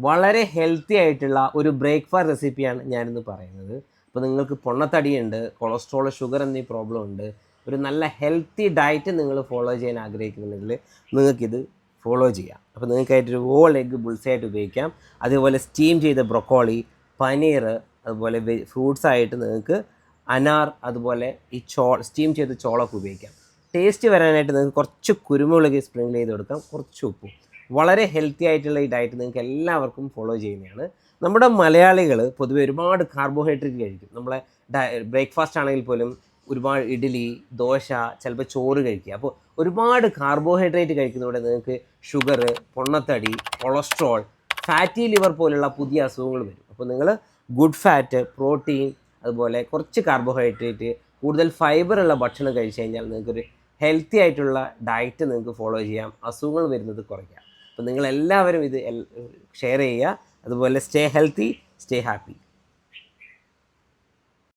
വളരെ ഹെൽത്തി ആയിട്ടുള്ള ഒരു ബ്രേക്ക്ഫാസ്റ്റ് റെസിപ്പിയാണ് ഞാനിന്ന് പറയുന്നത്. അപ്പോൾ നിങ്ങൾക്ക് പൊണ്ണത്തടിയുണ്ട്, കൊളസ്ട്രോൾ, ഷുഗർ എന്നീ പ്രോബ്ലം ഉണ്ട്, ഒരു നല്ല ഹെൽത്തി ഡയറ്റ് നിങ്ങൾ ഫോളോ ചെയ്യാൻ ആഗ്രഹിക്കുന്നുണ്ടെങ്കിൽ നിങ്ങൾക്കിത് ഫോളോ ചെയ്യാം. അപ്പോൾ നിങ്ങൾക്കായിട്ടൊരു ഹോൾ എഗ്ഗ് ബുൾസൈ ആയിട്ട് ഉപയോഗിക്കാം. അതേപോലെ സ്റ്റീം ചെയ്ത ബ്രൊക്കോളി, പനീർ, അതുപോലെ ഫ്രൂട്ട്സ് ആയിട്ട് നിങ്ങൾക്ക് അനാർ, അതുപോലെ ഈ സ്റ്റീം ചെയ്ത ചോളൊക്കെ ഉപയോഗിക്കാം. ടേസ്റ്റ് വരാനായിട്ട് നിങ്ങൾക്ക് കുറച്ച് കുരുമുളക് സ്പ്രിങ്കിൾ ചെയ്ത് കൊടുക്കാം, കുറച്ച് ഉപ്പും. വളരെ ഹെൽത്തി ആയിട്ടുള്ള ഈ ഡയറ്റ് നിങ്ങൾക്ക് എല്ലാവർക്കും ഫോളോ ചെയ്യുന്നതാണ്. നമ്മുടെ മലയാളികൾ പൊതുവെ ഒരുപാട് കാർബോഹൈഡ്രേറ്റ് കഴിക്കും. നമ്മളെ ബ്രേക്ക്ഫാസ്റ്റ് ആണെങ്കിൽ പോലും ഒരുപാട് ഇഡ്ഡലി, ദോശ, ചിലപ്പോൾ ചോറ് കഴിക്കുക. അപ്പോൾ ഒരുപാട് കാർബോഹൈഡ്രേറ്റ് കഴിക്കുന്നതോടെ നിങ്ങൾക്ക് ഷുഗർ, പൊണ്ണത്തടി, കൊളസ്ട്രോൾ, ഫാറ്റി ലിവർ പോലുള്ള പുതിയ അസുഖങ്ങൾ വരും. അപ്പോൾ നിങ്ങൾ ഗുഡ് ഫാറ്റ്, പ്രോട്ടീൻ, അതുപോലെ കുറച്ച് കാർബോഹൈഡ്രേറ്റ്, കൂടുതൽ ഫൈബർ ഉള്ള ഭക്ഷണം കഴിച്ചു കഴിഞ്ഞാൽ നിങ്ങൾക്കൊരു ഹെൽത്തി ആയിട്ടുള്ള ഡയറ്റ് നിങ്ങൾക്ക് ഫോളോ ചെയ്യാം, അസുഖങ്ങൾ വരുന്നത് കുറയ്ക്കാം. അപ്പോൾ നിങ്ങളെല്ലാവരും ഇത് ഷെയർ ചെയ്യുക. അതുപോലെ സ്റ്റേ ഹെൽത്തി, സ്റ്റേ ഹാപ്പി.